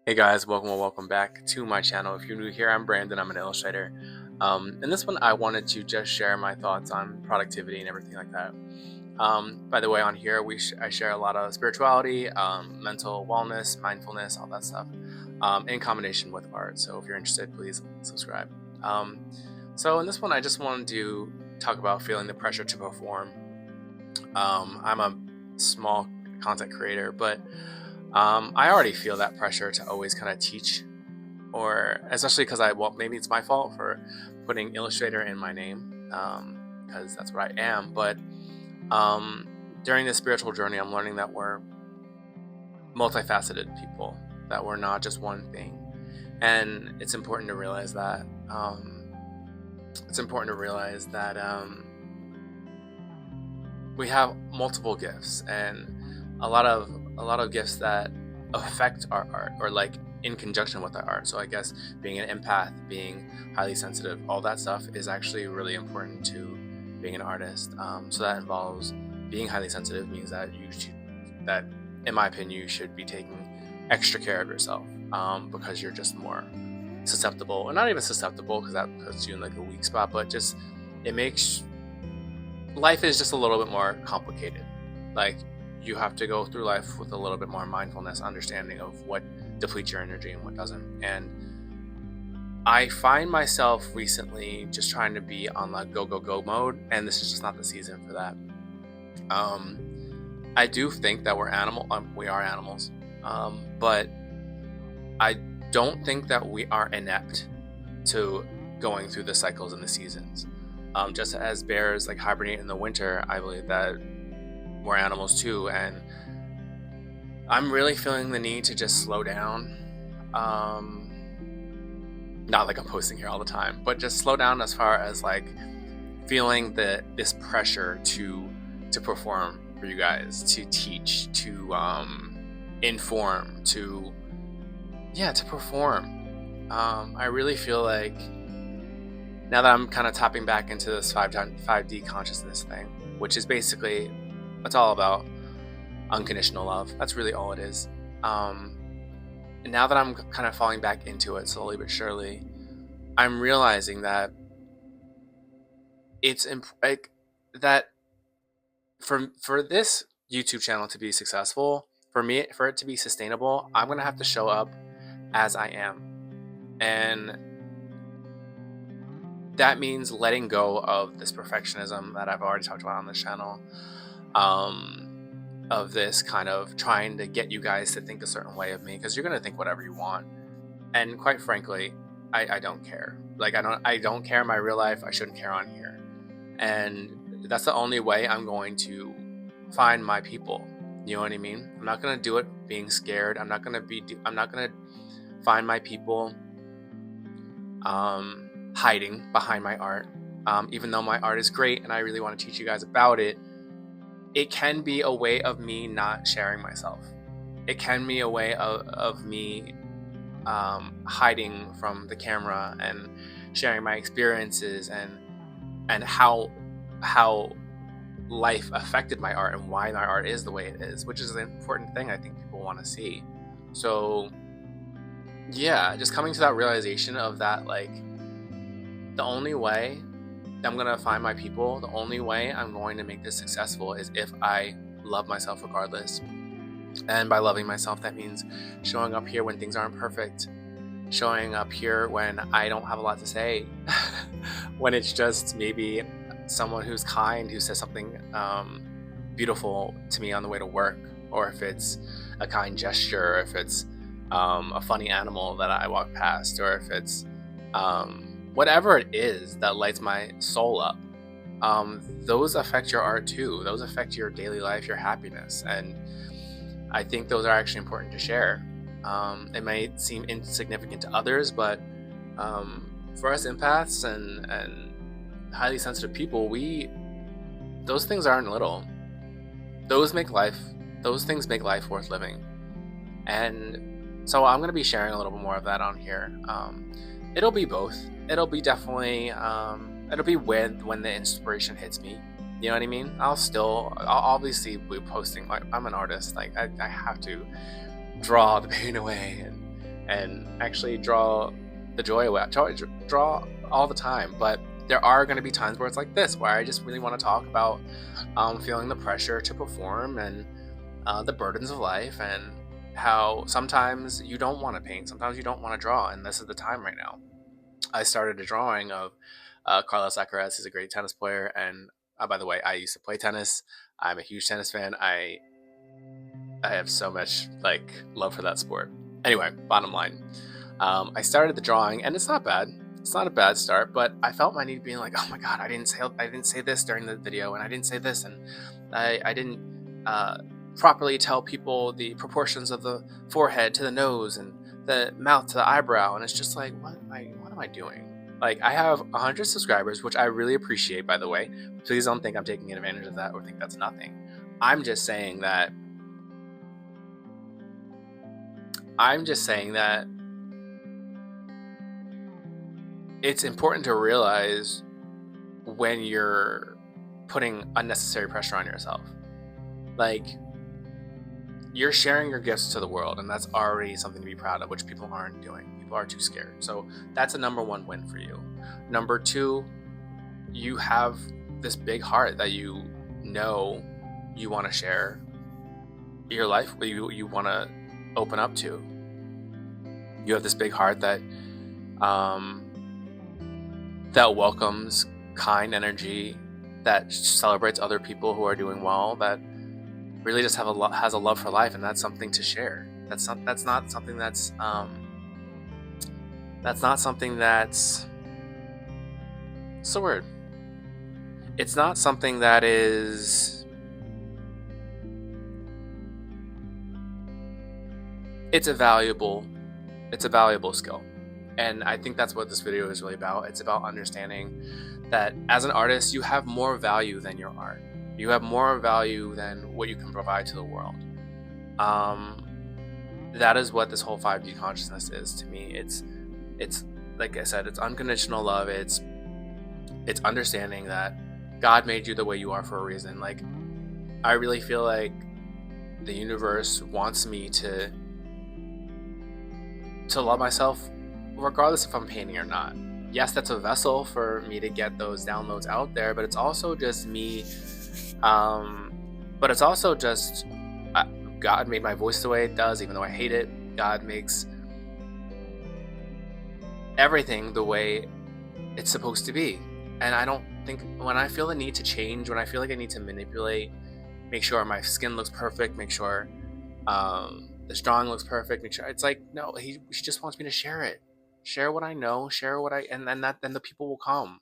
Hey guys, welcome back to my channel. If you're new here, I'm Brandon. I'm an illustrator. In this one, I wanted to just share my thoughts on productivity and everything like that. By the way, on here, I share a lot of spirituality, mental wellness, mindfulness, all that stuff, in combination with art. So if you're interested, please subscribe. So in this one, I just wanted to talk about feeling the pressure to perform. I'm a small content creator, but I already feel that pressure to always kind of teach, or especially because maybe it's my fault for putting illustrator in my name, because that's what I am. But during this spiritual journey, I'm learning that we're multifaceted people, that we're not just one thing, and it's important to realize that. It's important to realize that we have multiple gifts, and a lot of gifts that affect our art, or like in conjunction with our art. So I guess being an empath, being highly sensitive, all that stuff is actually really important to being an artist. So that involves being highly sensitive, means that in my opinion, you should be taking extra care of yourself, because you're just more susceptible, or not even susceptible because that puts you in like a weak spot, but just it makes life is just a little bit more complicated. Like, you have to go through life with a little bit more mindfulness, understanding of what depletes your energy and what doesn't. And I find myself recently just trying to be on like go mode, and this is just not the season for that. I do think that we are animals, but I don't think that we are inept to going through the cycles and the seasons. Just as bears like hibernate in the winter, I believe that we're animals too, and I'm really feeling the need to just slow down. Not like I'm posting here all the time, but just slow down as far as like feeling this pressure to perform for you guys, to teach, to inform, to perform. I really feel like now that I'm kind of tapping back into this 5D consciousness thing, which is basically, it's all about unconditional love. That's really all it is. And now that I'm kind of falling back into it slowly but surely, I'm realizing that it's like that for this YouTube channel to be successful, for it to be sustainable, I'm gonna have to show up as I am, and that means letting go of this perfectionism that I've already talked about on this channel. Of this kind of trying to get you guys to think a certain way of me, because you're going to think whatever you want, and quite frankly, I don't care. Like, I don't care in my real life. I shouldn't care on here, and that's the only way I'm going to find my people. You know what I mean? I'm not going to do it being scared. I'm not going to find my people hiding behind my art. Even though my art is great and I really want to teach you guys about it, it can be a way of me not sharing myself. It can be a way of me hiding from the camera and sharing my experiences and how life affected my art and why my art is the way it is, which is an important thing I think people want to see. So yeah, just coming to that realization of that, like, the only way I'm gonna find my people, the only way I'm going to make this successful is if I love myself regardless. And by loving myself, that means showing up here when things aren't perfect, showing up here when I don't have a lot to say, when it's just maybe someone who's kind, who says something beautiful to me on the way to work, or if it's a kind gesture, or if it's a funny animal that I walk past, or if it's whatever it is that lights my soul up. Those affect your art too. Those affect your daily life, your happiness, and I think those are actually important to share. It might seem insignificant to others, but for us empaths and highly sensitive people, those things aren't little. Those things make life worth living. And so I'm going to be sharing a little bit more of that on here. It'll be both. It'll be definitely, it'll be when the inspiration hits me. You know what I mean? I'll obviously be posting. Like, I'm an artist. Like, I have to draw the pain away and and actually draw the joy away. Draw all the time, but there are going to be times where it's like this, where I just really want to talk about feeling the pressure to perform and the burdens of life, and how sometimes you don't want to paint, sometimes you don't want to draw, and this is the time right now. I started a drawing of Carlos Alcaraz. He's a great tennis player, and by the way, I used to play tennis. I'm a huge tennis fan. I have so much like love for that sport. Anyway, bottom line, I started the drawing, and it's not bad. It's not a bad start, but I felt my need being like, oh my god, I didn't say this during the video, and I didn't say this, and I didn't properly tell people the proportions of the forehead to the nose and the mouth to the eyebrow, and it's just like, what am I doing? Like, I have 100 subscribers, which I really appreciate, by the way. Please don't think I'm taking advantage of that or think that's nothing. I'm just saying that it's important to realize when you're putting unnecessary pressure on yourself. Like, you're sharing your gifts to the world, and that's already something to be proud of, which people aren't doing. People are too scared. So that's a number one win for you. Number two, you have this big heart that you know you want to share your life, you want to open up to. You have this big heart that welcomes kind energy, that celebrates other people who are doing well, that really just has a love for life, and that's something to share. That's not something that's what's the word? It's not something that is. It's a valuable skill. And I think that's what this video is really about. It's about understanding that as an artist, you have more value than your art. You have more value than what you can provide to the world. That is what this whole 5D consciousness is to me. It's like I said, it's unconditional love. It's understanding that God made you the way you are for a reason. Like, I really feel like the universe wants me to love myself regardless if I'm painting or not. Yes, that's a vessel for me to get those downloads out there, but it's also just me. But it's also just God made my voice the way it does, even though I hate it. God makes everything the way it's supposed to be. And I don't think, when I feel the need to change, when I feel like I need to manipulate, make sure my skin looks perfect, make sure the drawing looks perfect, make sure, it's like, no, he just wants me to share what I know, and then the people will come.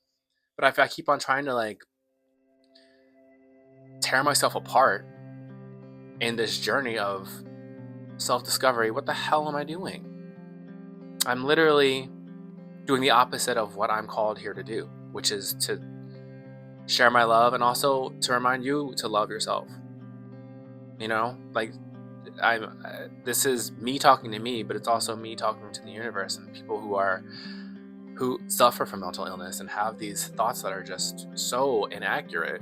But if I keep on trying to like tear myself apart in this journey of self-discovery, what the hell am I doing? I'm literally doing the opposite of what I'm called here to do, which is to share my love and also to remind you to love yourself. You know, like, this is me talking to me, but it's also me talking to the universe and people who suffer from mental illness and have these thoughts that are just so inaccurate.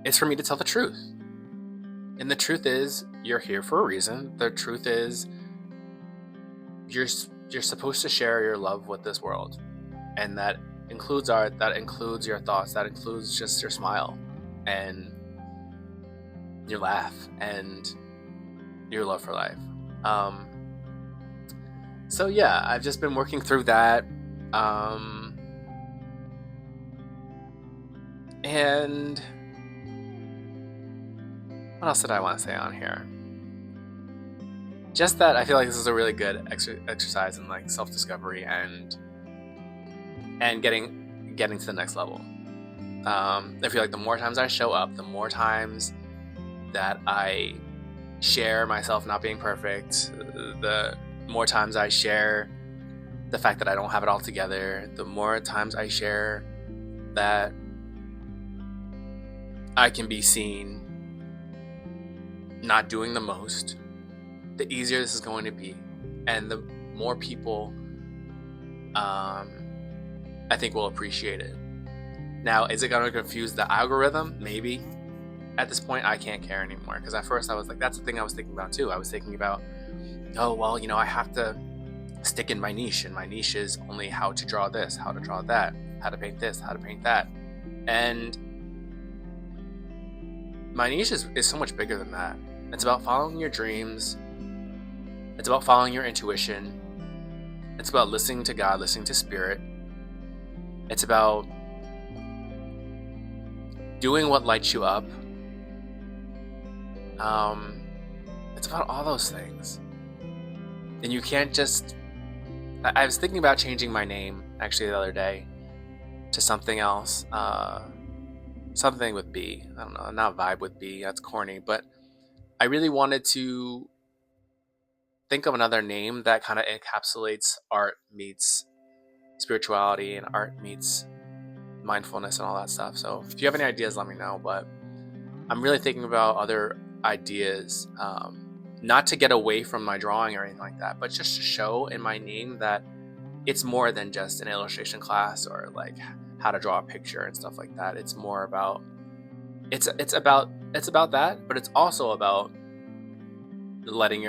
It's for me to tell the truth. And the truth is, you're here for a reason. The truth is, you're supposed to share your love with this world. And that includes art, that includes your thoughts, that includes just your smile and your laugh and your love for life. So yeah, I've just been working through that. And what else did I want to say on here? Just that I feel like this is a really good exercise in like self-discovery and getting to the next level. I feel like the more times I show up, the more times that I share myself not being perfect, the more times I share the fact that I don't have it all together, the more times I share that I can be seen not doing the most, the easier this is going to be, and the more people I think will appreciate it. Now, is it going to confuse the algorithm? Maybe. at this point, I can't care anymore. Because at first I was like, that's the thing I was thinking about too. I was thinking about, oh, well, I have to stick in my niche, and my niche is only how to draw this, how to draw that, how to paint this, how to paint that. And my niche is so much bigger than that. It's about following your dreams. It's about following your intuition. It's about listening to God, listening to Spirit. It's about doing what lights you up. It's about all those things. And you can't just... I was thinking about changing my name, actually, the other day to something else. Something with B. I don't know, not Vibe with B. That's corny. But I really wanted to think of another name that kind of encapsulates art meets spirituality and art meets mindfulness and all that stuff. So if you have any ideas, let me know. But I'm really thinking about other ideas, not to get away from my drawing or anything like that, but just to show in my name that it's more than just an illustration class or like how to draw a picture and stuff like that. It's more about it's about that, but it's also about letting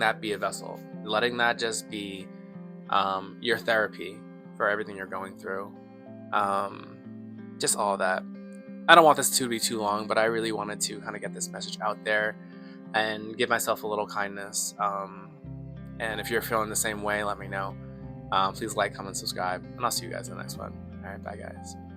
that be a vessel, letting that just be your therapy for everything you're going through. Just all of that. I don't want this to be too long, but I really wanted to kind of get this message out there and give myself a little kindness. And if you're feeling the same way, let me know. Please like, comment, subscribe, and I'll see you guys in the next one. All right, bye guys.